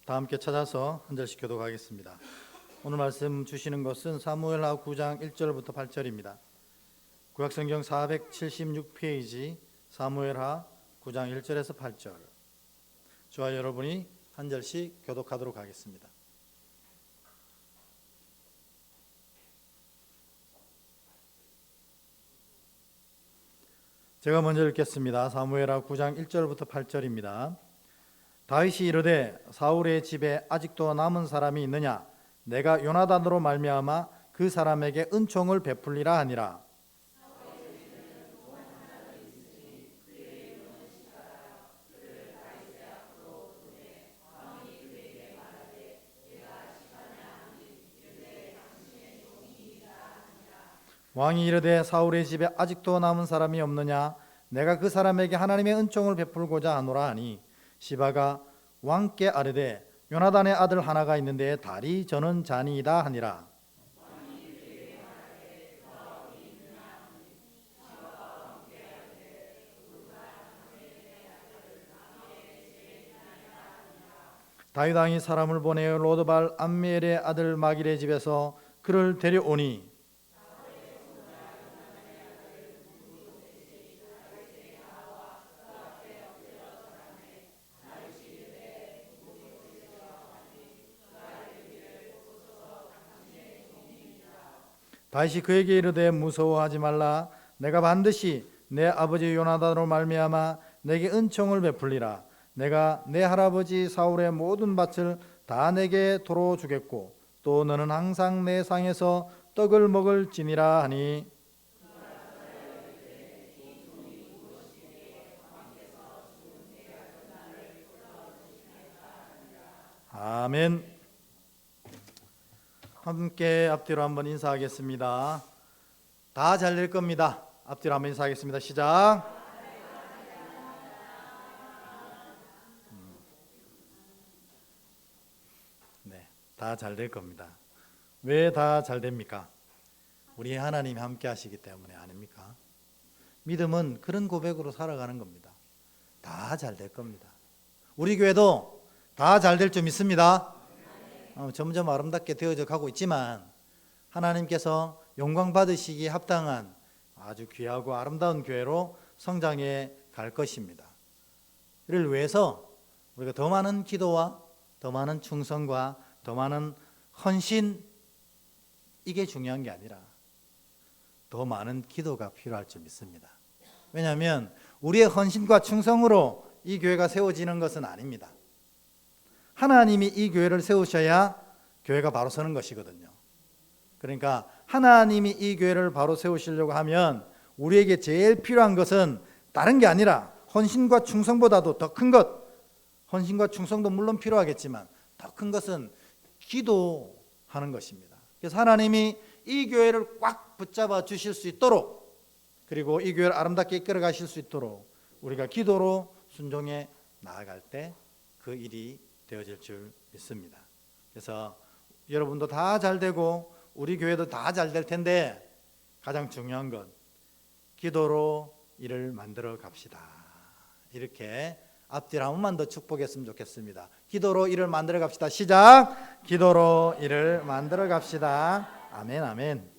다 함께 찾아서 한 절씩 교독하겠습니다. 오늘 말씀 주시는 것은 사무엘하 9장 1절부터 8절입니다. 구약성경 476페이지 사무엘하 9장 1절에서 8절. 저와 여러분이 한 절씩 교독하도록 하겠습니다. 제가 먼저 읽겠습니다. 사무엘하 9장 1절부터 8절입니다. 다윗이 이르되 사울의 집에 아직도 남은 사람이 있느냐? 내가 요나단으로 말미암아 그 사람에게 은총을 베풀리라 하니라. 왕이 이르되 사울의 집에 아직도 남은 사람이 없느냐? 내가 그 사람에게 하나님의 은총을 베풀고자 하노라 하니 시바가 왕께 아뢰되 요나단의 아들 하나가 있는데 다리 저는 자니이다 하니라. 다윗 왕이 사람을 보내어 로드발 암미엘의 아들 마길의 집에서 그를 데려오니 다윗이 그에게 이르되 무서워하지 말라. 내가 반드시 내 아버지 요나단으로 말미암아 내게 은총을 베풀리라. 내가 내 할아버지 사울의 모든 밭을 다 내게 도로 주겠고 또 너는 항상 내 상에서 떡을 먹을지니라 하니 아멘. 함께 앞뒤로 한번 인사하겠습니다. 다 잘 될 겁니다. 앞뒤로 한번 인사하겠습니다. 시작. 네, 다 잘 될 겁니다. 왜 다 잘 됩니까? 우리 하나님이 함께 하시기 때문에 아닙니까? 믿음은 그런 고백으로 살아가는 겁니다. 다 잘 될 겁니다. 우리 교회도 다 잘 될 줄 믿습니다. 점점 아름답게 되어져 가고 있지만 하나님께서 영광 받으시기에 합당한 아주 귀하고 아름다운 교회로 성장해 갈 것입니다. 이를 위해서 우리가 더 많은 기도와 더 많은 충성과 더 많은 헌신, 이게 중요한 게 아니라 더 많은 기도가 필요할 줄 믿습니다. 왜냐하면 우리의 헌신과 충성으로 이 교회가 세워지는 것은 아닙니다. 하나님이 이 교회를 세우셔야 교회가 바로 서는 것이거든요. 그러니까 하나님이 이 교회를 바로 세우시려고 하면 우리에게 제일 필요한 것은 다른 게 아니라 헌신과 충성보다도 더 큰 것, 헌신과 충성도 물론 필요하겠지만 더 큰 것은 기도하는 것입니다. 그래서 하나님이 이 교회를 꽉 붙잡아 주실 수 있도록, 그리고 이 교회를 아름답게 이끌어 가실 수 있도록 우리가 기도로 순종해 나아갈 때 그 일이 되어질 줄 믿습니다. 그래서 여러분도 다 잘 되고 우리 교회도 다 잘 될 텐데 가장 중요한 건 기도로 일을 만들어 갑시다. 이렇게 앞뒤로 한 번만 더 축복했으면 좋겠습니다. 기도로 일을 만들어 갑시다. 시작. 기도로 일을 만들어 갑시다. 아멘, 아멘.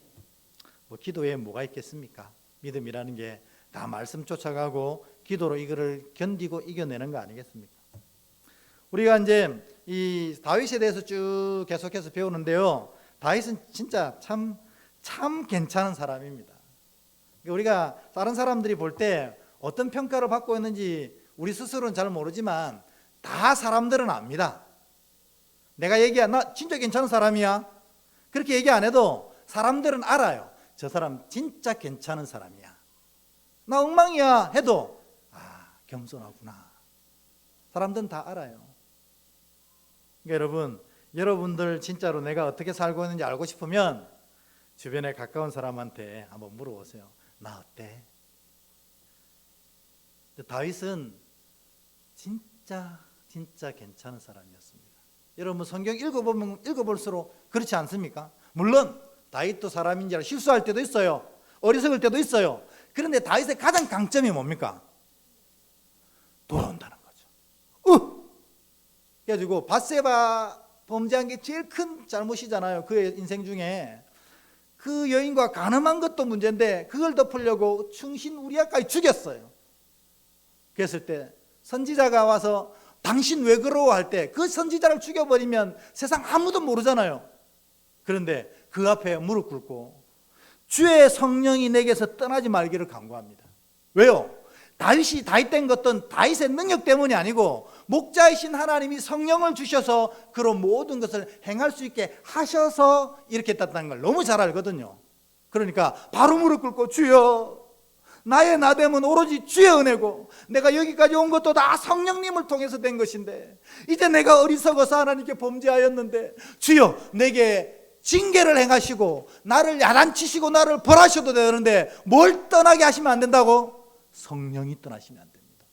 뭐 기도에 뭐가 있겠습니까? 믿음이라는 게 다 말씀 쫓아가고 기도로 이거를 견디고 이겨내는 거 아니겠습니까? 우리가 이제 이 다윗에 대해서 쭉 계속해서 배우는데요. 다윗은 진짜 참 괜찮은 사람입니다. 우리가 다른 사람들이 볼 때 어떤 평가를 받고 있는지 우리 스스로는 잘 모르지만 다 사람들은 압니다. 내가 나 진짜 괜찮은 사람이야. 그렇게 얘기 안 해도 사람들은 알아요. 저 사람 진짜 괜찮은 사람이야. 나 엉망이야 해도 겸손하구나. 사람들은 다 알아요. 그러니까 여러분들 진짜로 내가 어떻게 살고 있는지 알고 싶으면 주변에 가까운 사람한테 한번 물어보세요. 나 어때? 다윗은 진짜 괜찮은 사람이었습니다. 여러분 성경 읽어볼수록 그렇지 않습니까? 물론 다윗도 사람인지라 실수할 때도 있어요. 어리석을 때도 있어요. 그런데 다윗의 가장 강점이 뭡니까? 돌아온다는 거죠. 그래가지고 밧세바 범죄한 게 제일 큰 잘못이잖아요. 그의 인생 중에. 그 여인과 간음한 것도 문제인데 그걸 덮으려고 충신 우리아까지 죽였어요. 그랬을 때 선지자가 와서 당신 왜 그러워 할 때 그 선지자를 죽여버리면 세상 아무도 모르잖아요. 그런데 그 앞에 무릎 꿇고 주의 성령이 내게서 떠나지 말기를 간구합니다. 왜요? 다윗이 다윗된 것은 다윗의 능력 때문이 아니고 목자이신 하나님이 성령을 주셔서 그런 모든 것을 행할 수 있게 하셔서 이렇게 했다는 걸 너무 잘 알거든요. 그러니까 바로 무릎 꿇고 주여, 나의 나됨은 오로지 주의 은혜고 내가 여기까지 온 것도 다 성령님을 통해서 된 것인데 이제 내가 어리석어서 하나님께 범죄하였는데 주여 내게 징계를 행하시고 나를 야단치시고 나를 벌하셔도 되는데 뭘 떠나게 하시면 안 된다고? 성령이 떠나시면 안 됩니다.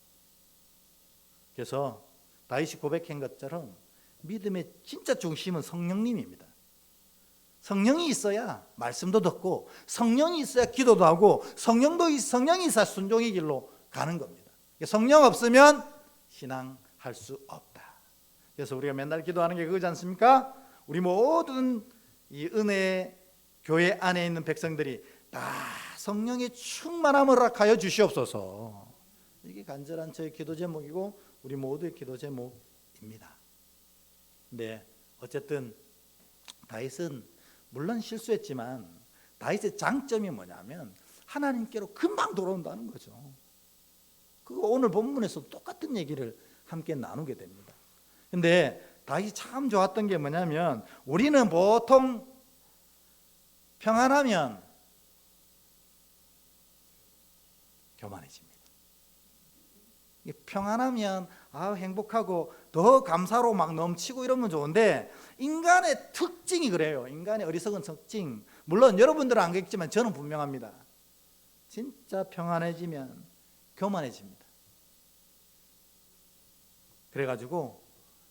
그래서 다윗이 고백한 것처럼 믿음의 진짜 중심은 성령님입니다. 성령이 있어야 말씀도 듣고 성령이 있어야 기도도 하고 성령이 있어야 순종의 길로 가는 겁니다. 성령 없으면 신앙할 수 없다. 그래서 우리가 맨날 기도하는 게 그거지 않습니까? 우리 모든 이 은혜 교회 안에 있는 백성들이 다 성령의 충만함을 허락하여 주시옵소서. 이게 간절한 저의 기도 제목이고 우리 모두의 기도 제목입니다. 네, 어쨌든 다윗은 물론 실수했지만 다윗의 장점이 뭐냐면 하나님께로 금방 돌아온다는 거죠. 그거 오늘 본문에서 똑같은 얘기를 함께 나누게 됩니다. 근데 다윗이 참 좋았던 게 뭐냐면 우리는 보통 평안하면 교만해집니다. 평안하면 행복하고 더 감사로 막 넘치고 이러면 좋은데 인간의 특징이 그래요. 인간의 어리석은 특징. 물론 여러분들은 안 그랬지만 저는 분명합니다. 진짜 평안해지면 교만해집니다. 그래가지고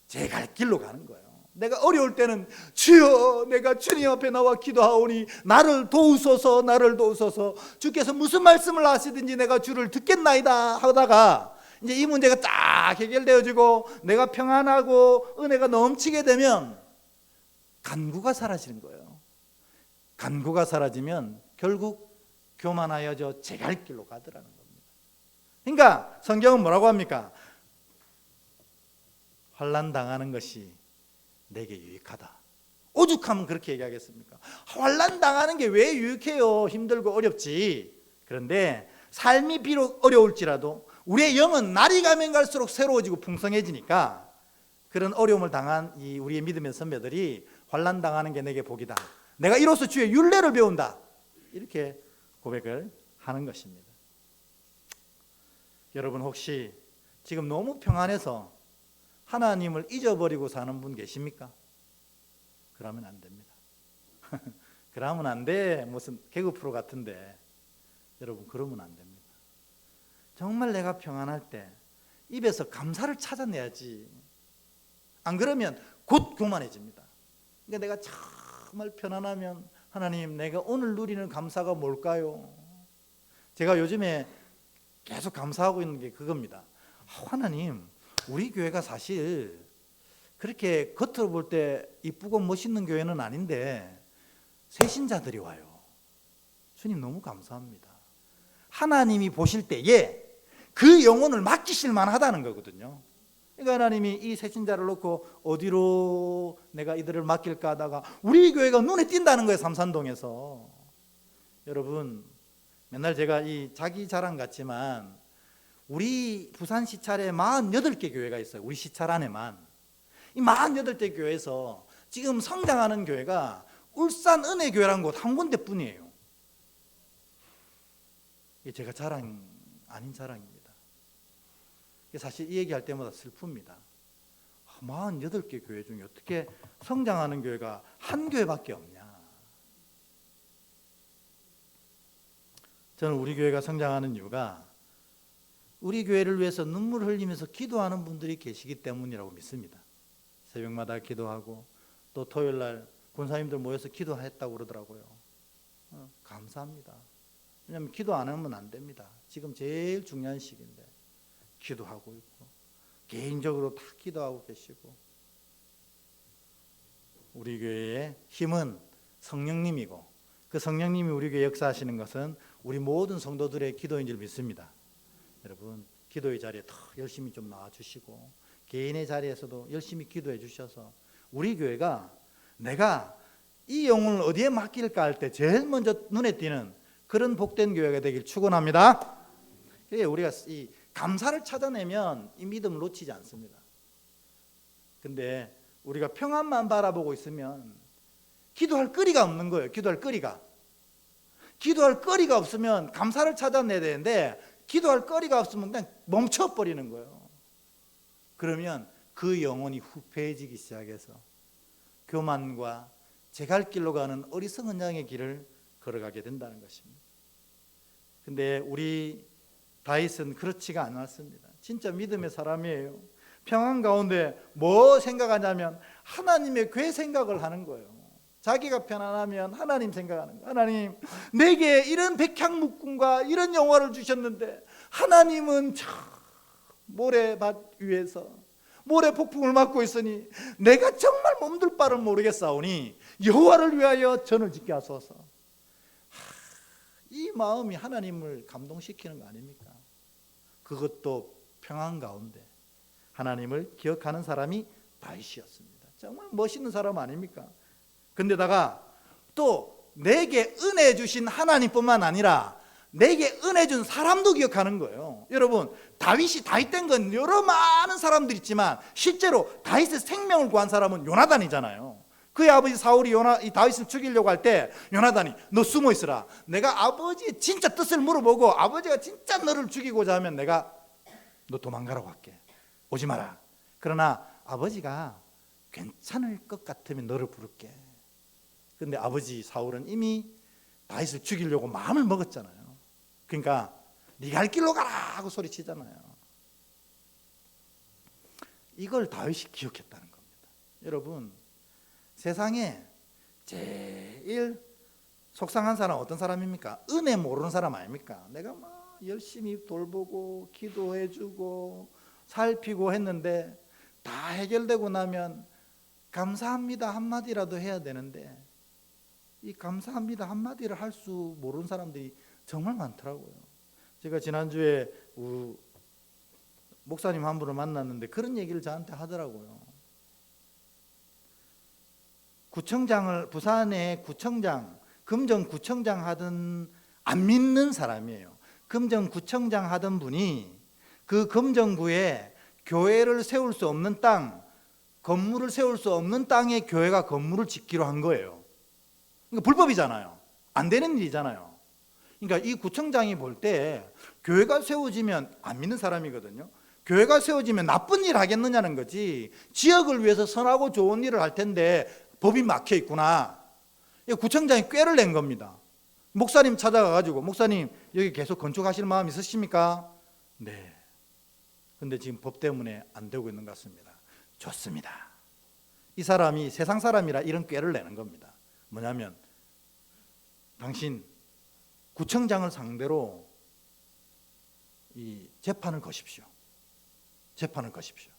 제 갈 길로 가는 거예요. 내가 어려울 때는 주여 내가 주님 앞에 나와 기도하오니 나를 도우소서 나를 도우소서 주께서 무슨 말씀을 하시든지 내가 주를 듣겠나이다 하다가 이제 이 문제가 딱 해결되어지고 내가 평안하고 은혜가 넘치게 되면 간구가 사라지는 거예요. 간구가 사라지면 결국 교만하여져 제 갈 길로 가더라는 겁니다. 그러니까 성경은 뭐라고 합니까? 환난 당하는 것이 내게 유익하다. 오죽하면 그렇게 얘기하겠습니까? 환난 당하는 게 왜 유익해요? 힘들고 어렵지. 그런데 삶이 비록 어려울지라도 우리의 영은 날이 가면 갈수록 새로워지고 풍성해지니까 그런 어려움을 당한 이 우리의 믿음의 선배들이 환난 당하는 게 내게 복이다. 내가 이로써 주의 율례를 배운다. 이렇게 고백을 하는 것입니다. 여러분 혹시 지금 너무 평안해서 하나님을 잊어버리고 사는 분 계십니까? 그러면 안 됩니다. 그러면 안 돼. 무슨 개그 프로 같은데 여러분 그러면 안 됩니다. 정말 내가 평안할 때 입에서 감사를 찾아내야지. 안 그러면 곧 교만해집니다. 그러니까 내가 정말 편안하면 하나님 내가 오늘 누리는 감사가 뭘까요? 제가 요즘에 계속 감사하고 있는 게 그겁니다. 하나님 우리 교회가 사실 그렇게 겉으로 볼 때 이쁘고 멋있는 교회는 아닌데 새신자들이 와요. 주님 너무 감사합니다. 하나님이 보실 때에 그 영혼을 맡기실 만하다는 거거든요. 그러니까 하나님이 이 새신자를 놓고 어디로 내가 이들을 맡길까 하다가 우리 교회가 눈에 띈다는 거예요. 삼산동에서. 여러분 맨날 제가 이 자기 자랑 같지만 우리 부산 시찰에 48개 교회가 있어요. 우리 시찰 안에만. 이 48개 교회에서 지금 성장하는 교회가 울산 은혜교회라는 곳 한 군데뿐이에요. 이게 제가 자랑 아닌 자랑입니다. 사실 이 얘기할 때마다 슬픕니다. 48개 교회 중에 어떻게 성장하는 교회가 한 교회밖에 없냐. 저는 우리 교회가 성장하는 이유가 우리 교회를 위해서 눈물을 흘리면서 기도하는 분들이 계시기 때문이라고 믿습니다. 새벽마다 기도하고 또 토요일날 권사님들 모여서 기도했다고 그러더라고요. 감사합니다. 왜냐하면 기도 안 하면 안 됩니다. 지금 제일 중요한 시기인데 기도하고 있고 개인적으로 다 기도하고 계시고 우리 교회의 힘은 성령님이고, 그 성령님이 우리 교회에 역사하시는 것은 우리 모든 성도들의 기도인 줄 믿습니다. 여러분, 기도의 자리에 더 열심히 좀 나와주시고, 개인의 자리에서도 열심히 기도해 주셔서 우리 교회가 내가 이 영혼을 어디에 맡길까 할 때 제일 먼저 눈에 띄는 그런 복된 교회가 되길 축원합니다. 우리가 이 감사를 찾아내면 이 믿음을 놓치지 않습니다. 근데 우리가 평안만 바라보고 있으면 기도할 거리가 없는 거예요. 기도할 거리가 없으면 감사를 찾아내야 되는데, 기도할 거리가 없으면 그냥 멈춰버리는 거예요. 그러면 그 영혼이 후패해지기 시작해서 교만과 제 갈 길로 가는 어리석은 양의 길을 걸어가게 된다는 것입니다. 근데 우리 다윗은 그렇지가 않았습니다. 진짜 믿음의 사람이에요. 평안 가운데 뭐 생각하냐면 하나님의 괴 생각을 하는 거예요. 자기가 편안하면 하나님 생각하는 거예요. 하나님, 내게 이런 백향목군과 이런 영화를 주셨는데 하나님은 저 모래밭 위에서 모래 폭풍을 맞고 있으니 내가 정말 몸둘 바를 모르겠사오니 여호와를 위하여 전을 짓게 하소서. 이 마음이 하나님을 감동시키는 거 아닙니까? 그것도 평안 가운데 하나님을 기억하는 사람이 다윗이었습니다. 정말 멋있는 사람 아닙니까? 근데다가 또 내게 은혜 주신 하나님뿐만 아니라 내게 은혜 준 사람도 기억하는 거예요. 여러분, 다윗이 다윗 된 건 여러 많은 사람들이 있지만 실제로 다윗의 생명을 구한 사람은 요나단이잖아요. 그의 아버지 사울이 이 다윗을 죽이려고 할 때 요나단이 너 숨어 있으라, 내가 아버지의 진짜 뜻을 물어보고 아버지가 진짜 너를 죽이고자 하면 내가 너 도망가라고 할게, 오지 마라. 그러나 아버지가 괜찮을 것 같으면 너를 부를게. 근데 아버지 사울은 이미 다윗을 죽이려고 마음을 먹었잖아요. 그러니까 네가 갈 길로 가라 하고 소리치잖아요. 이걸 다윗이 기억했다는 겁니다. 여러분, 세상에 제일 속상한 사람은 어떤 사람입니까? 은혜 모르는 사람 아닙니까? 내가 막 열심히 돌보고 기도해주고 살피고 했는데 다 해결되고 나면 감사합니다 한마디라도 해야 되는데 이 감사합니다 한마디를 할 수 모르는 사람들이 정말 많더라고요. 제가 지난주에 목사님 한 분을 만났는데 그런 얘기를 저한테 하더라고요. 구청장을, 부산의 구청장, 금정구청장 하던 안 믿는 사람이에요. 금정구청장 하던 분이 그 금정구에 교회를 세울 수 없는 땅, 건물을 세울 수 없는 땅에 교회가 건물을 짓기로 한 거예요. 그러니까 불법이잖아요. 안 되는 일이잖아요. 그러니까 이 구청장이 볼 때 교회가 세워지면, 안 믿는 사람이거든요, 교회가 세워지면 나쁜 일 하겠느냐는 거지, 지역을 위해서 선하고 좋은 일을 할 텐데 법이 막혀 있구나. 구청장이 꾀를 낸 겁니다. 목사님 찾아가가지고 목사님 여기 계속 건축하실 마음 있으십니까? 네. 근데 지금 법 때문에 안 되고 있는 것 같습니다. 좋습니다. 이 사람이 세상 사람이라 이런 꾀를 내는 겁니다. 뭐냐면 당신 구청장을 상대로 이 재판을 거십시오. 재판을 거십시오.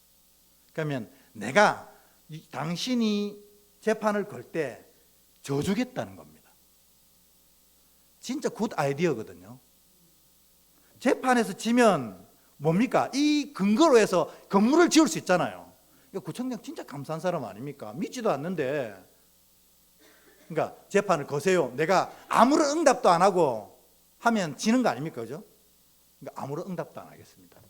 그러면 내가 당신이 재판을 걸 때 져주겠다는 겁니다. 진짜 굿 아이디어거든요. 재판에서 지면 뭡니까? 이 근거로 해서 건물을 지을 수 있잖아요. 구청장 진짜 감사한 사람 아닙니까? 믿지도 않는데, 그러니까 재판을 거세요. 내가 아무런 응답도 안 하고 하면 지는 거 아닙니까? 그죠? 그러니까 아무런 응답도 안 하겠습니다.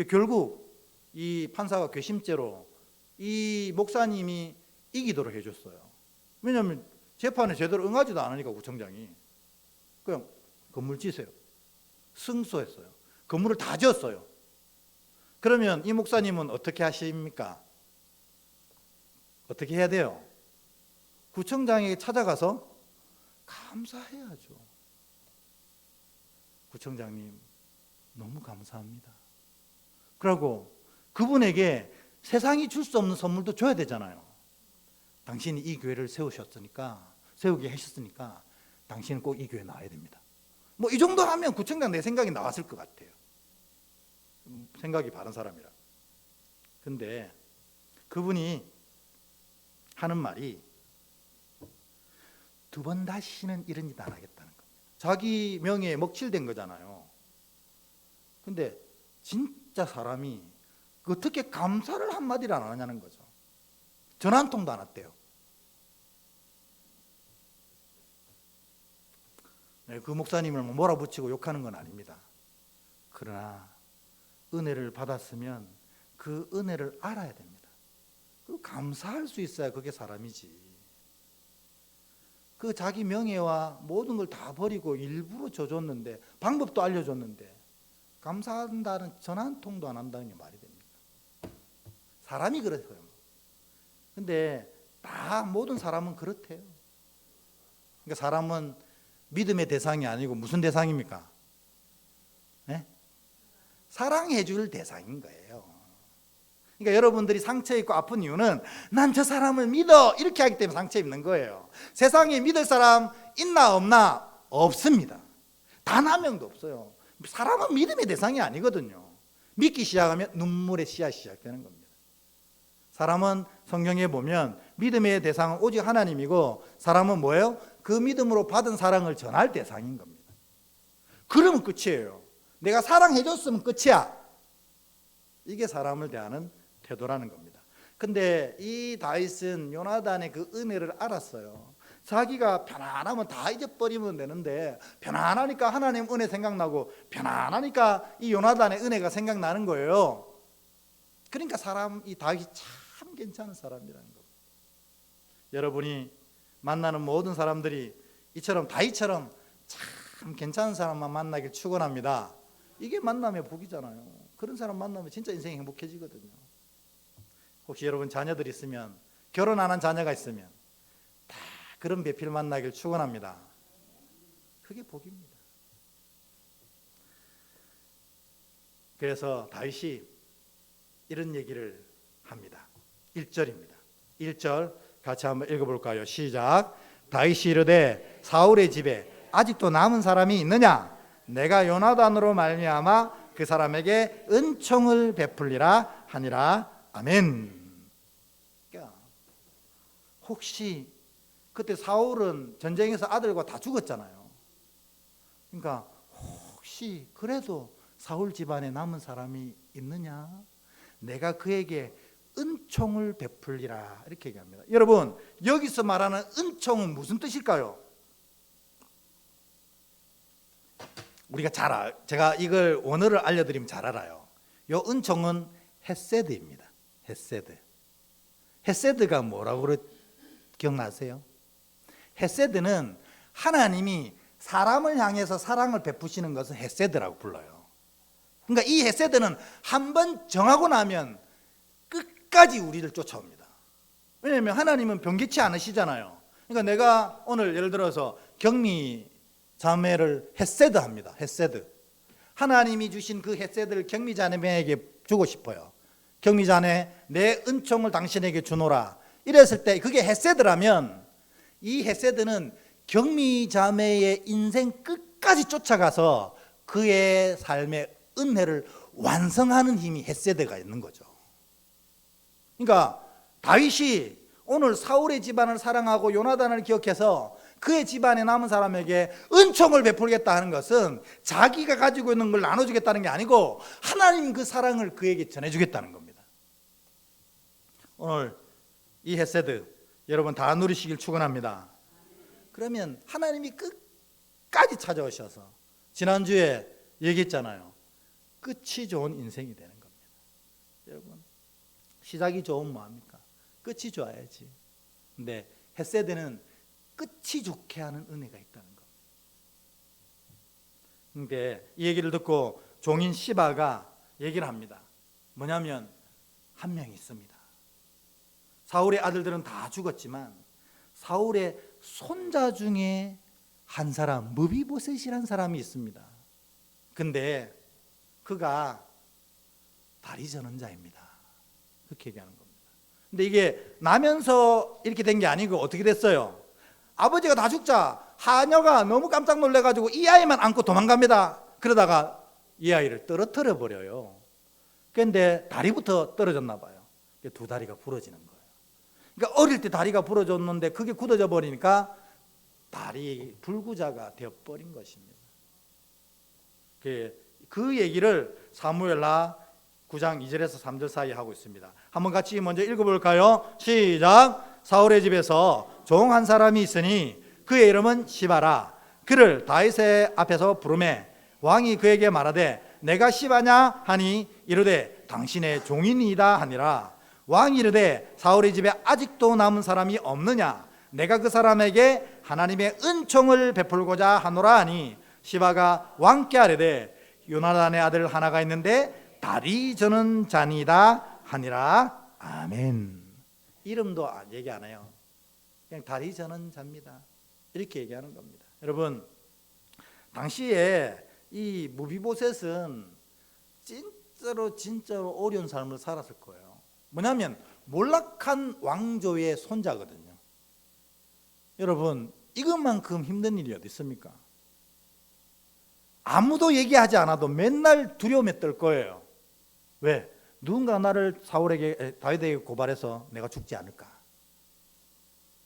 결국 이 판사가 괘씸죄로 이 목사님이 이기도록 해줬어요. 왜냐하면 재판에 제대로 응하지도 않으니까 구청장이 그냥 건물 지세요. 승소했어요. 건물을 다 지었어요. 그러면 이 목사님은 어떻게 하십니까? 어떻게 해야 돼요? 구청장에게 찾아가서 감사해야죠. 구청장님 너무 감사합니다. 그리고 그분에게 세상이 줄 수 없는 선물도 줘야 되잖아요. 당신이 이 교회를 세우셨으니까, 세우게 하셨으니까 당신은 꼭 이 교회에 나와야 됩니다. 뭐 이 정도 하면 구청장 내 생각이 나왔을 것 같아요. 생각이 바른 사람이라. 근데 그분이 하는 말이 두 번 다시는 이런 짓 안 하겠다는 겁니다. 자기 명예에 먹칠된 거잖아요. 근데 진짜 사람이 어떻게 감사를 한마디를 안 하냐는 거죠. 전화 한 통도 안 왔대요. 네, 그 목사님을 몰아붙이고 욕하는 건 아닙니다. 그러나 은혜를 받았으면 그 은혜를 알아야 됩니다. 그리고 감사할 수 있어야 그게 사람이지. 그 자기 명예와 모든 걸 다 버리고 일부러 줘줬는데, 방법도 알려줬는데 감사한다는 전화 한 통도 안 한다는 게 말이 됩니까? 사람이 그렇어요. 근데 다 모든 사람은 그렇대요. 그러니까 사람은 믿음의 대상이 아니고 무슨 대상입니까? 네? 사랑해 줄 대상인 거예요. 그러니까 여러분들이 상처 있고 아픈 이유는 난 저 사람을 믿어 이렇게 하기 때문에 상처 입는 거예요. 세상에 믿을 사람 있나 없나? 없습니다. 단 한 명도 없어요. 사람은 믿음의 대상이 아니거든요. 믿기 시작하면 눈물의 씨앗이 시작되는 겁니다. 사람은 성경에 보면 믿음의 대상은 오직 하나님이고, 사람은 뭐예요? 그 믿음으로 받은 사랑을 전할 대상인 겁니다. 그러면 끝이에요. 내가 사랑해줬으면 끝이야. 이게 사람을 대하는 태도라는 겁니다. 근데 이 다윗은 요나단의 그 은혜를 알았어요. 자기가 편안하면 다 잊어버리면 되는데, 편안하니까 하나님 은혜 생각나고, 편안하니까 이 요나단의 은혜가 생각나는 거예요. 그러니까 이 다윗이 참 괜찮은 사람이라는 겁니다. 여러분이 만나는 모든 사람들이 이처럼 다윗처럼 참 괜찮은 사람만 만나길 축원합니다. 이게 만남의 복이잖아요. 그런 사람 만나면 진짜 인생이 행복해지거든요. 혹시 여러분 자녀들 있으면, 결혼 안 한 자녀가 있으면 다 그런 배필 만나길 축원합니다. 그게 복입니다. 그래서 다윗이 이런 얘기를 합니다. 1절입니다. 1절 같이 한번 읽어볼까요? 시작. 다윗이 이르되 사울의 집에 아직도 남은 사람이 있느냐? 내가 요나단으로 말미암아 그 사람에게 은총을 베풀리라 하니라. 아멘. 그러니까 혹시 그때 사울은 전쟁에서 아들과 다 죽었잖아요. 그러니까 혹시 그래도 사울 집안에 남은 사람이 있느냐? 내가 그에게 은총을 베풀리라 이렇게 얘기합니다. 여러분, 여기서 말하는 은총은 무슨 뜻일까요? 우리가 제가 이걸 원어를 알려드리면 잘 알아요. 이 은총은 헤세드입니다. 헤세드. 헤세드가 뭐라고 기억나세요? 헤세드는 하나님이 사람을 향해서 사랑을 베푸시는 것을 헤세드라고 불러요. 그러니까 이 헤세드는 한번 정하고 나면 끝까지 우리를 쫓아옵니다. 왜냐하면 하나님은 변개치 않으시잖아요. 그러니까 내가 오늘 예를 들어서 경미 자매를 헤세드 합니다. 헤세드. 하나님이 주신 그 헤세드를 경미 자매에게 주고 싶어요. 경미 자매, 내 은총을 당신에게 주노라. 이랬을 때 그게 헤세드라면, 이 헤세드는 경미 자매의 인생 끝까지 쫓아가서 그의 삶의 은혜를 완성하는 힘이 헤세드가 있는 거죠. 그러니까 다윗이 오늘 사울의 집안을 사랑하고 요나단을 기억해서 그의 집안에 남은 사람에게 은총을 베풀겠다 하는 것은 자기가 가지고 있는 걸 나눠주겠다는 게 아니고 하나님 그 사랑을 그에게 전해주겠다는 겁니다. 오늘 이 헤세드 여러분 다 누리시길 축원합니다. 그러면 하나님이 끝까지 찾아오셔서, 지난주에 얘기했잖아요. 끝이 좋은 인생이 되는 겁니다. 여러분, 시작이 좋으면 뭐합니까? 끝이 좋아야지. 근데 헤세드는 끝이 좋게 하는 은혜가 있다는 겁니다. 근데 이 얘기를 듣고 종인 시바가 얘기를 합니다. 뭐냐면 한 명이 있습니다. 사울의 아들들은 다 죽었지만 사울의 손자 중에 한 사람, 무비보셋이라는 사람이 있습니다. 근데 그가 다리 저는 자입니다. 그렇게 얘기하는 겁니다. 근데 이게 나면서 이렇게 된 게 아니고 어떻게 됐어요? 아버지가 다 죽자 하녀가 너무 깜짝 놀래가지고 이 아이만 안고 도망갑니다. 그러다가 이 아이를 떨어뜨려 버려요. 그런데 다리부터 떨어졌나 봐요. 두 다리가 부러지는 거예요. 그러니까 어릴 때 다리가 부러졌는데 그게 굳어져 버리니까 달이 불구자가 되어버린 것입니다. 그 얘기를 사무엘하 9장 2절에서 3절 사이에 하고 있습니다. 한번 같이 먼저 읽어볼까요? 시작. 사울의 집에서 종 한 사람이 있으니 그의 이름은 시바라. 그를 다윗의 앞에서 부르매 왕이 그에게 말하되 내가 시바냐 하니 이르되 당신의 종이니이다 하니라. 왕이 이르되 사울의 집에 아직도 남은 사람이 없느냐? 내가 그 사람에게 하나님의 은총을 베풀고자 하노라 하니 시바가 왕께 아뢰되 요나단의 아들 하나가 있는데 다리 저는 자니다 하니라. 아멘. 이름도 얘기 안 해요. 그냥 다리 저는 자입니다. 이렇게 얘기하는 겁니다. 여러분, 당시에 이 무비보셋은 진짜로 어려운 삶을 살았을 거예요. 뭐냐면 몰락한 왕조의 손자거든요. 여러분, 이것만큼 힘든 일이 어디 있습니까? 아무도 얘기하지 않아도 맨날 두려움에 떨 거예요. 왜? 누군가 나를 다윗에게 고발해서 내가 죽지 않을까?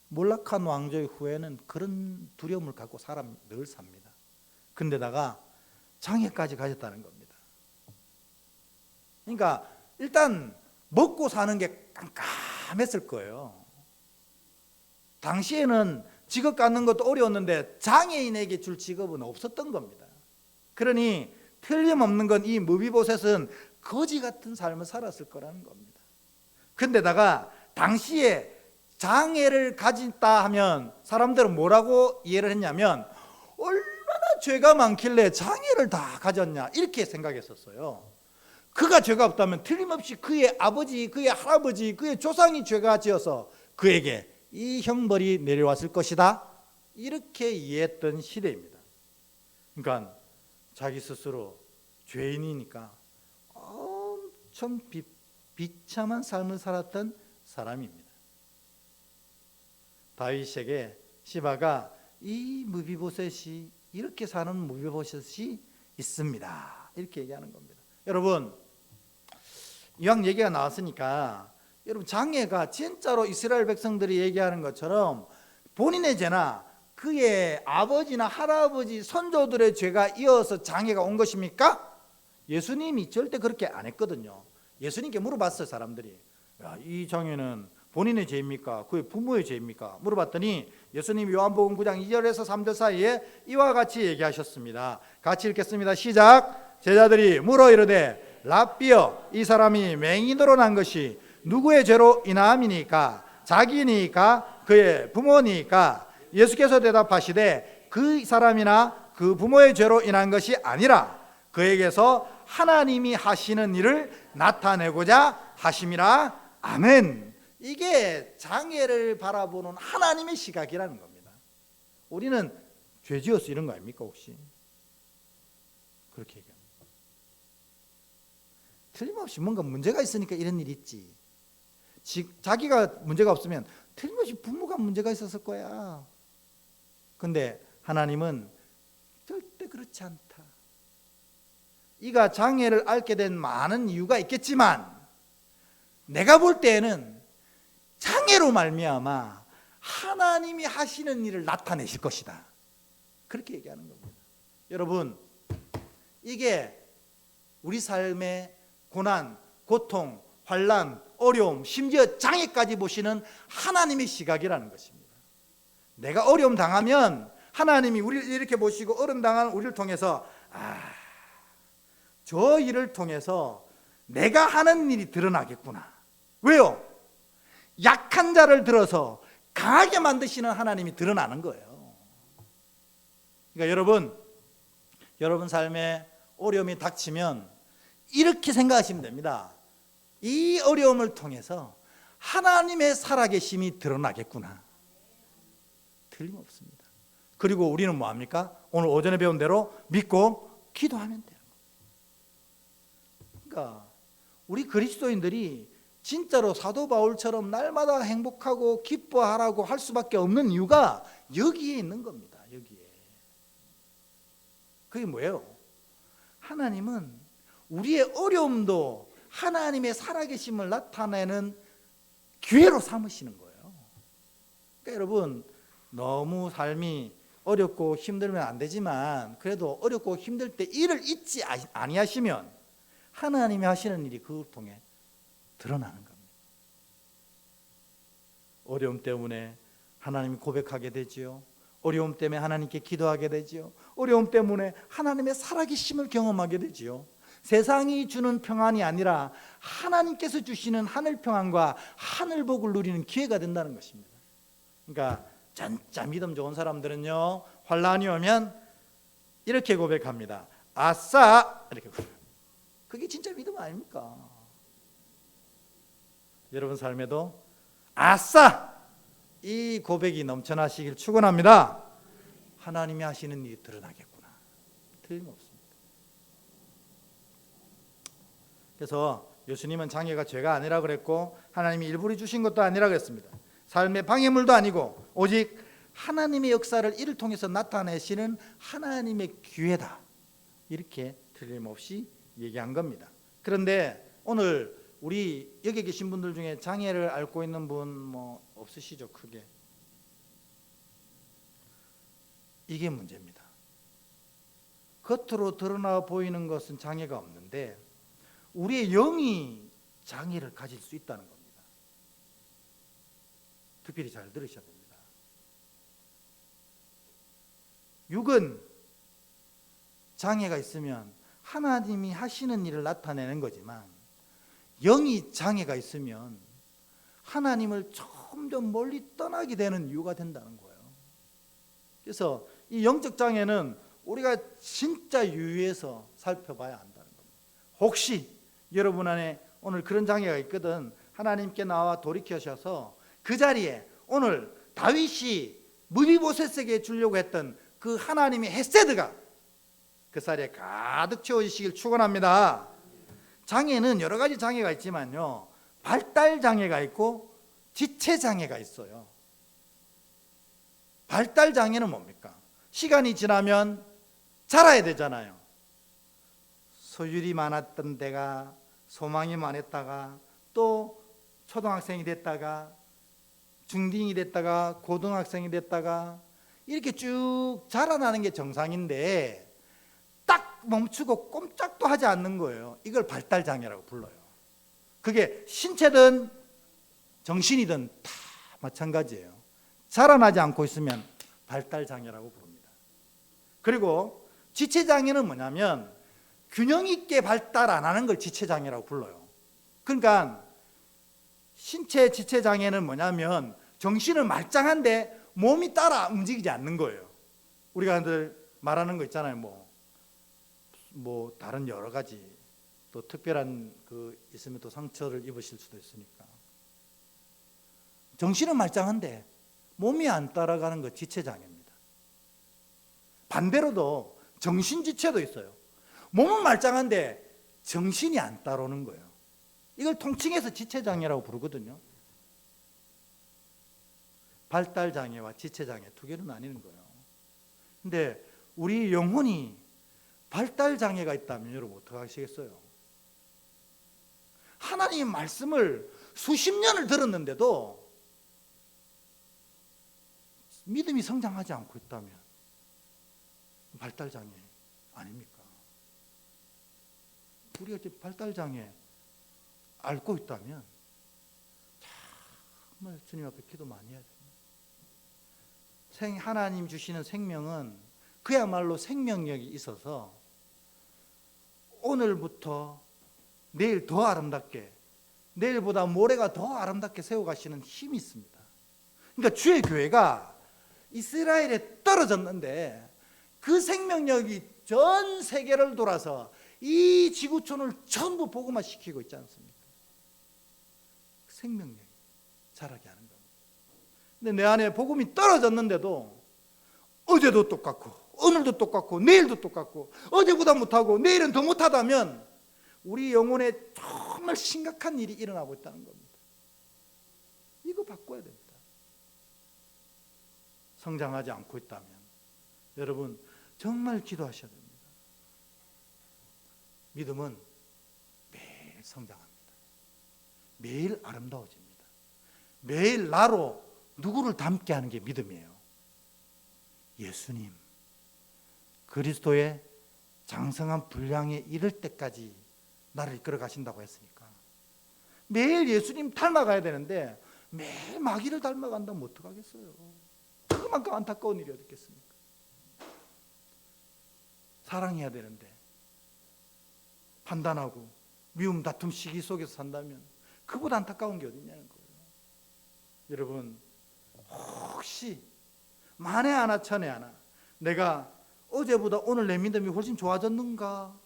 몰락한 왕조의 후에는 그런 두려움을 갖고 사람 늘 삽니다. 근데다가 장애까지 가졌다는 겁니다. 그러니까 일단 먹고 사는 게 깜깜했을 거예요. 당시에는 직업 갖는 것도 어려웠는데 장애인에게 줄 직업은 없었던 겁니다. 그러니 틀림없는 건 이 무비보셋은 거지 같은 삶을 살았을 거라는 겁니다. 근데다가 당시에 장애를 가졌다 하면 사람들은 뭐라고 이해를 했냐면 얼마나 죄가 많길래 장애를 다 가졌냐 이렇게 생각했었어요. 그가 죄가 없다면 틀림없이 그의 아버지, 그의 할아버지, 그의 조상이 죄가 지어서 그에게 이 형벌이 내려왔을 것이다 이렇게 이해했던 시대입니다. 그러니까 자기 스스로 죄인이니까 엄청 비참한 삶을 살았던 사람입니다. 다윗에게 시바가 이 무비보셋이 이렇게 사는 무비보셋이 있습니다 이렇게 얘기하는 겁니다. 여러분, 이왕 얘기가 나왔으니까 여러분, 장애가 진짜로 이스라엘 백성들이 얘기하는 것처럼 본인의 죄나 그의 아버지나 할아버지 선조들의 죄가 이어서 장애가 온 것입니까? 예수님이 절대 그렇게 안 했거든요. 예수님께 물어봤어요. 사람들이 이 장애는 본인의 죄입니까? 그의 부모의 죄입니까? 물어봤더니 예수님이 요한복음 9장 2절에서 3절 사이에 이와 같이 얘기하셨습니다. 같이 읽겠습니다. 시작. 제자들이 물어 이르되 랍비여 이 사람이 맹인으로 난 것이 누구의 죄로 인함이니까? 자기니까? 그의 부모니까? 예수께서 대답하시되 그 사람이나 그 부모의 죄로 인한 것이 아니라 그에게서 하나님이 하시는 일을 나타내고자 하심이라. 아멘. 이게 장애를 바라보는 하나님의 시각이라는 겁니다. 우리는 죄 지어서 이런 거 아닙니까 혹시? 그렇게 얘기합니다. 틀림없이 뭔가 문제가 있으니까 이런 일이 있지. 자기가 문제가 없으면 틀림없이 부모가 문제가 있었을 거야. 근데 하나님은 절대 그렇지 않다. 이가 장애를 앓게 된 많은 이유가 있겠지만 내가 볼 때에는 장애로 말미암아 하나님이 하시는 일을 나타내실 것이다. 그렇게 얘기하는 겁니다. 여러분, 이게 우리 삶의 고난, 고통, 환난, 어려움, 심지어 장애까지 보시는 하나님의 시각이라는 것입니다. 내가 어려움 당하면 하나님이 우리를 이렇게 보시고 어려움 당한 우리를 통해서 저 일을 통해서 내가 하는 일이 드러나겠구나. 왜요? 약한 자를 들어서 강하게 만드시는 하나님이 드러나는 거예요. 그러니까 여러분 삶에 어려움이 닥치면 이렇게 생각하시면 됩니다. 이 어려움을 통해서 하나님의 살아계심이 드러나겠구나. 틀림없습니다. 그리고 우리는 뭐합니까? 오늘 오전에 배운 대로 믿고 기도하면 돼요. 그러니까 우리 그리스도인들이 진짜로 사도 바울처럼 날마다 행복하고 기뻐하라고 할 수밖에 없는 이유가 여기에 있는 겁니다. 여기에. 그게 뭐예요? 하나님은 우리의 어려움도 하나님의 살아계심을 나타내는 기회로 삼으시는 거예요. 그러니까 여러분, 너무 삶이 어렵고 힘들면 안 되지만 그래도 어렵고 힘들 때 일을 잊지 아니하시면 하나님이 하시는 일이 그걸 통해 드러나는 겁니다. 어려움 때문에 하나님이 고백하게 되지요. 어려움 때문에 하나님께 기도하게 되지요. 어려움 때문에 하나님의 살아계심을 경험하게 되지요. 세상이 주는 평안이 아니라 하나님께서 주시는 하늘 평안과 하늘 복을 누리는 기회가 된다는 것입니다. 그러니까 진짜 믿음 좋은 사람들은요, 환난이 오면 이렇게 고백합니다. 아싸! 이렇게 고백합니다. 그게 진짜 믿음 아닙니까? 여러분 삶에도 아싸! 이 고백이 넘쳐나시길 축원합니다. 하나님이 하시는 일이 드러나겠구나. 틀림없습니다. 그래서 예수님은 장애가 죄가 아니라 그랬고 하나님이 일부러 주신 것도 아니라 그랬습니다. 삶의 방해물도 아니고 오직 하나님의 역사를 이를 통해서 나타내시는 하나님의 기회다. 이렇게 틀림없이 얘기한 겁니다. 그런데 오늘 우리 여기 계신 분들 중에 장애를 앓고 있는 분 뭐 없으시죠? 크게. 이게 문제입니다. 겉으로 드러나 보이는 것은 장애가 없는데 우리의 영이 장애를 가질 수 있다는 겁니다. 특별히 잘 들으셔야 됩니다. 육은 장애가 있으면 하나님이 하시는 일을 나타내는 거지만 영이 장애가 있으면 하나님을 점점 멀리 떠나게 되는 이유가 된다는 거예요. 그래서 이 영적 장애는 우리가 진짜 유의해서 살펴봐야 한다는 겁니다. 혹시 여러분 안에 오늘 그런 장애가 있거든 하나님께 나와 돌이켜셔서 그 자리에 오늘 다윗이 무비보셋에게 주려고 했던 그 하나님의 헤세드가 그 자리에 가득 채워지시길 축원합니다. 장애는 여러 가지 장애가 있지만요, 발달 장애가 있고 지체 장애가 있어요. 발달 장애는 뭡니까? 시간이 지나면 자라야 되잖아요. 소율이 많았던 데가 소망이 많았다가 또 초등학생이 됐다가 중딩이 됐다가 고등학생이 됐다가 이렇게 쭉 자라나는 게 정상인데 딱 멈추고 꼼짝도 하지 않는 거예요. 이걸 발달장애라고 불러요. 그게 신체든 정신이든 다 마찬가지예요. 자라나지 않고 있으면 발달장애라고 부릅니다. 그리고 지체장애는 뭐냐면 균형 있게 발달 안 하는 걸 지체장애라고 불러요. 그러니까 신체 지체장애는 뭐냐면 정신은 말짱한데 몸이 따라 움직이지 않는 거예요. 우리가 늘 말하는 거 있잖아요. 뭐 다른 여러 가지 또 특별한 그 있으면 또 상처를 입으실 수도 있으니까 정신은 말짱한데 몸이 안 따라가는 거 지체장애입니다. 반대로도 정신지체도 있어요. 몸은 말짱한데 정신이 안 따라오는 거예요. 이걸 통칭해서 지체장애라고 부르거든요. 발달장애와 지체장애 두 개로 나뉘는 거예요. 근데 우리 영혼이 발달장애가 있다면 여러분 어떻게 하시겠어요? 하나님의 말씀을 수십 년을 들었는데도 믿음이 성장하지 않고 있다면 발달장애 아닙니까? 우리가 이제 발달장애 앓고 있다면 정말 주님 앞에 기도 많이 해야 됩니다. 하나님 주시는 생명은 그야말로 생명력이 있어서 오늘부터 내일 더 아름답게, 내일보다 모레가 더 아름답게 세워가시는 힘이 있습니다. 그러니까 주의 교회가 이스라엘에 떨어졌는데 그 생명력이 전 세계를 돌아서 이 지구촌을 전부 복음화 시키고 있지 않습니까? 생명력이 자라게 하는 겁니다. 근데 내 안에 복음이 떨어졌는데도 어제도 똑같고 오늘도 똑같고 내일도 똑같고 어제보다 못하고 내일은 더 못하다면 우리 영혼에 정말 심각한 일이 일어나고 있다는 겁니다. 이거 바꿔야 됩니다. 성장하지 않고 있다면 여러분 정말 기도하셔야 됩니다. 믿음은 매일 성장합니다. 매일 아름다워집니다. 매일 나로 누구를 닮게 하는 게 믿음이에요. 예수님, 그리스도의 장성한 분량에 이를 때까지 나를 이끌어 가신다고 했으니까 매일 예수님 닮아가야 되는데 매일 마귀를 닮아간다면 어떡하겠어요? 그만큼 안타까운 일이 어디 있겠습니까? 사랑해야 되는데 판단하고 미움, 다툼, 시기 속에서 산다면 그보다 안타까운 게 어디 있냐는 거예요. 여러분, 혹시 만에 하나 천에 하나 내가 어제보다 오늘 내 믿음이 훨씬 좋아졌는가?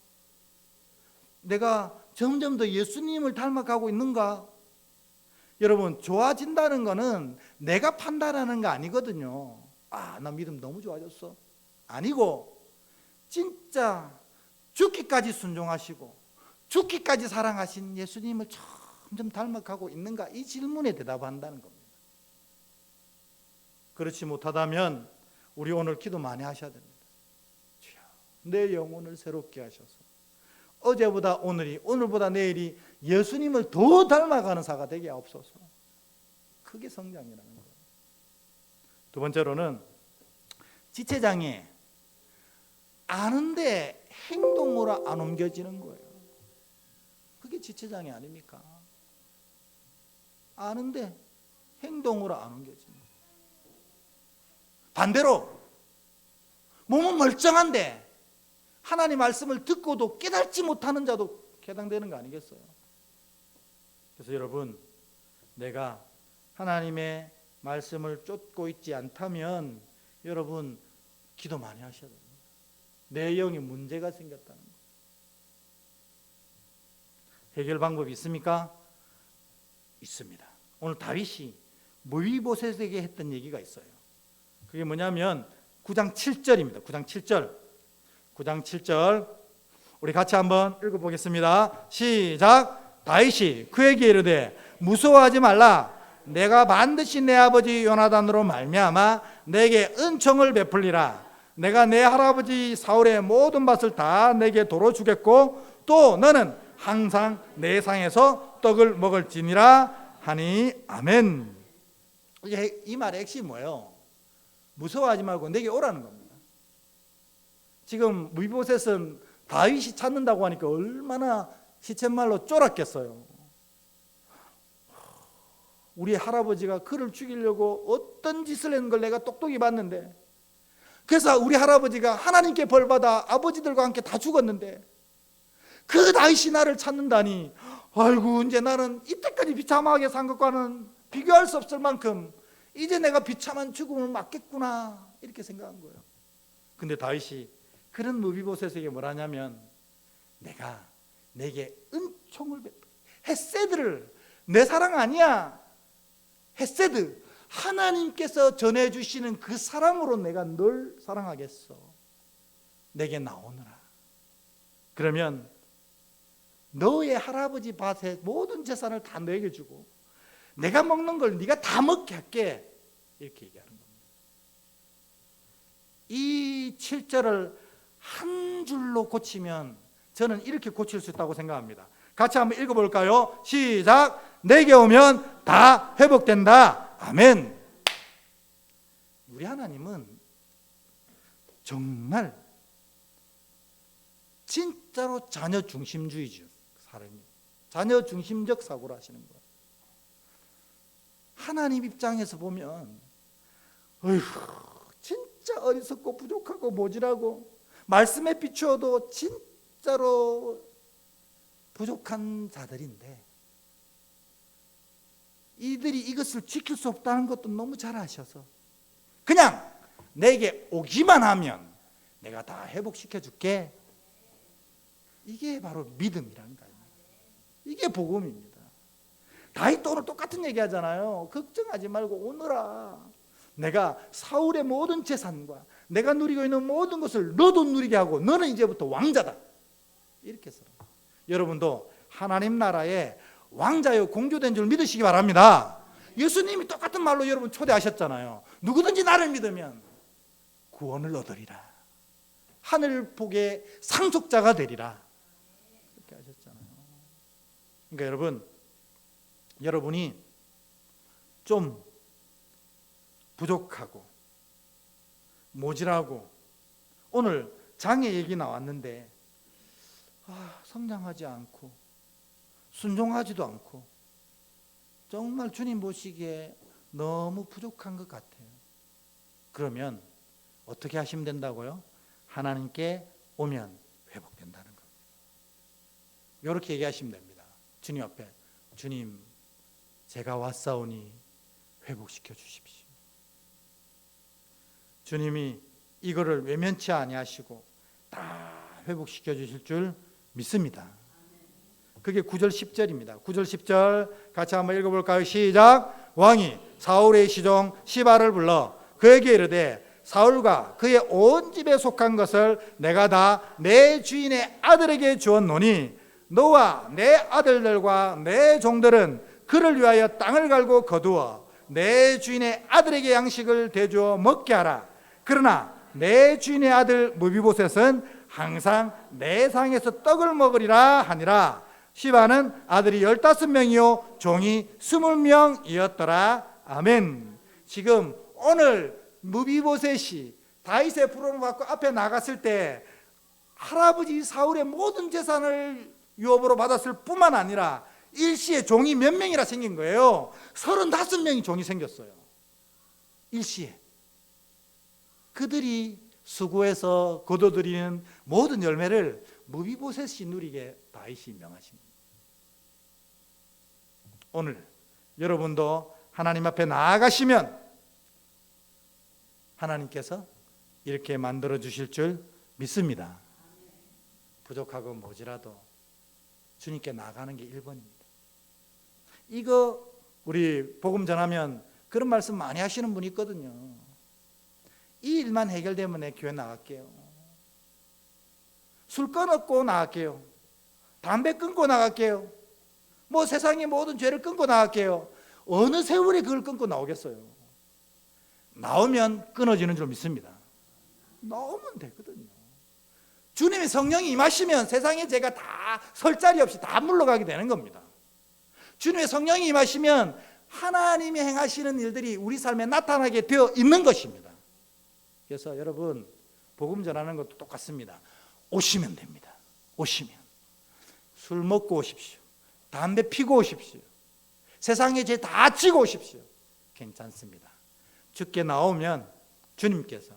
내가 점점 더 예수님을 닮아가고 있는가? 여러분, 좋아진다는 거는 내가 판단하는 거 아니거든요. 아, 나 믿음 너무 좋아졌어. 아니고 진짜 죽기까지 순종하시고 죽기까지 사랑하신 예수님을 점점 닮아가고 있는가? 이 질문에 대답한다는 겁니다. 그렇지 못하다면 우리 오늘 기도 많이 하셔야 됩니다. 주여, 내 영혼을 새롭게 하셔서 어제보다 오늘이, 오늘보다 내일이 예수님을 더 닮아가는 사가 되게 하옵소서. 그게 성장이라는 거예요. 두 번째로는 지체장애, 아는데 행동으로 안 옮겨지는 거예요. 그게 지체장애 아닙니까? 아는데 행동으로 안 옮겨지는 거예요. 반대로 몸은 멀쩡한데 하나님 말씀을 듣고도 깨닫지 못하는 자도 해당되는 거 아니겠어요? 그래서 여러분, 내가 하나님의 말씀을 쫓고 있지 않다면 여러분 기도 많이 하셔야 됩니다. 내 영에 문제가 생겼다는 거. 해결 방법이 있습니까? 있습니다. 오늘 다윗이 무비보셋에게 했던 얘기가 있어요. 그게 뭐냐면 9장 7절입니다. 9장 7절. 9장 7절 우리 같이 한번 읽어보겠습니다. 시작. 다윗이 그에게 이르되 무서워하지 말라. 내가 반드시 내 아버지 요나단으로 말미암아 내게 은총을 베풀리라. 내가 내 할아버지 사울의 모든 밭을 다 내게 도로 주겠고 또 너는 항상 내 상에서 떡을 먹을지니라 하니 아멘. 이 말의 핵심이 뭐예요? 무서워하지 말고 내게 오라는 겁니다. 지금 무비보셋은 다윗이 찾는다고 하니까 얼마나 시쳇말로 쫄았겠어요. 우리 할아버지가 그를 죽이려고 어떤 짓을 했는 걸 내가 똑똑히 봤는데, 그래서 우리 할아버지가 하나님께 벌받아 아버지들과 함께 다 죽었는데 그 다윗이 나를 찾는다니, 아이고 이제 나는 이때까지 비참하게 산 것과는 비교할 수 없을 만큼 이제 내가 비참한 죽음을 맞겠구나 이렇게 생각한 거예요. 근데 다윗이 그런 무비보셋에게 뭘 하냐면 내가 내게 은총을 헤세드를, 내 사랑 아니야, 헤세드, 하나님께서 전해주시는 그 사랑으로 내가 널 사랑하겠어. 내게 나오너라. 그러면 너의 할아버지 밭에 모든 재산을 다 내게 주고 내가 먹는 걸 네가 다 먹게 할게. 이렇게 얘기하는 겁니다. 이 7절을 한 줄로 고치면 저는 이렇게 고칠 수 있다고 생각합니다. 같이 한번 읽어볼까요? 시작. 내게 오면 다 회복된다. 아멘. 우리 하나님은 정말 진짜로 자녀 중심주의죠. 사람이 자녀 중심적 사고를 하시는 거예요. 하나님 입장에서 보면 어휴, 진짜 어리석고 부족하고 모질하고 말씀에 비추어도 진짜로 부족한 자들인데 이들이 이것을 지킬 수 없다는 것도 너무 잘 아셔서 그냥 내게 오기만 하면 내가 다 회복시켜 줄게. 이게 바로 믿음이라는 거예요. 이게 복음입니다. 다윗도 오늘 똑같은 얘기 하잖아요. 걱정하지 말고 오너라. 내가 사울의 모든 재산과 내가 누리고 있는 모든 것을 너도 누리게 하고 너는 이제부터 왕자다. 이렇게 해서 여러분도 하나님 나라의 왕자요 공주된 줄 믿으시기 바랍니다. 예수님이 똑같은 말로 여러분 초대하셨잖아요. 누구든지 나를 믿으면 구원을 얻으리라. 하늘 복의 상속자가 되리라. 이렇게 하셨잖아요. 그러니까 여러분이 좀 부족하고 모질하고 오늘 장애 얘기 나왔는데 성장하지 않고 순종하지도 않고 정말 주님 보시기에 너무 부족한 것 같아요. 그러면 어떻게 하시면 된다고요? 하나님께 오면 회복된다는 겁니다. 이렇게 얘기하시면 됩니다. 주님 앞에, 주님 제가 왔사오니 회복시켜 주십시오. 주님이 이거를 외면치 아니하시고 다 회복시켜 주실 줄 믿습니다. 그게 9절 10절입니다. 9절 10절 같이 한번 읽어볼까요? 시작. 왕이 사울의 시종 시바를 불러 그에게 이르되 사울과 그의 온 집에 속한 것을 내가 다 내 주인의 아들에게 주었노니 너와 내 아들들과 내 종들은 그를 위하여 땅을 갈고 거두어 내 주인의 아들에게 양식을 대주어 먹게 하라. 그러나 내 주인의 아들 무비보셋은 항상 내 상에서 떡을 먹으리라 하니라. 시바는 아들이 15명이요 종이 20명이었더라. 아멘. 지금 오늘 무비보셋이 다윗의 부름을 받고 앞에 나갔을 때 할아버지 사울의 모든 재산을 유업으로 받았을 뿐만 아니라 일시에 종이 몇 명이라 생긴 거예요. 35명이 종이 생겼어요. 일시에. 그들이 수고해서 거둬들이는 모든 열매를 무비보셋이 누리게 다윗이 명하십니다. 오늘 여러분도 하나님 앞에 나아가시면 하나님께서 이렇게 만들어 주실 줄 믿습니다. 부족하고 모자라도 주님께 나가는 게 1번입니다. 이거 우리 복음 전하면 그런 말씀 많이 하시는 분이 있거든요. 이 일만 해결되면 내 교회 나갈게요. 술 끊었고 나갈게요. 담배 끊고 나갈게요. 뭐 세상의 모든 죄를 끊고 나갈게요. 어느 세월에 그걸 끊고 나오겠어요? 나오면 끊어지는 줄 믿습니다. 나오면 되거든요. 주님의 성령이 임하시면 세상의 죄가 다 설 자리 없이 다 물러가게 되는 겁니다. 주님의 성령이 임하시면 하나님이 행하시는 일들이 우리 삶에 나타나게 되어 있는 것입니다. 그래서 여러분 복음 전하는 것도 똑같습니다. 오시면 됩니다. 오시면 술 먹고 오십시오. 담배 피고 오십시오. 세상의 죄 다 지고 오십시오. 괜찮습니다. 주께 나오면 주님께서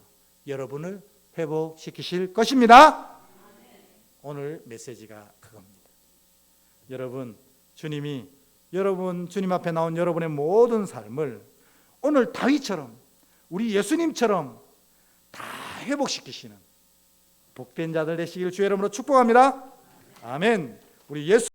여러분을 회복시키실 것입니다. 오늘 메시지가 그겁니다. 여러분 주님이 주님 앞에 나온 여러분의 모든 삶을 오늘 다윗처럼 우리 예수님처럼 다 회복시키시는 복된 자들 되시길 주의 이름으로 축복합니다. 아멘. 우리 예수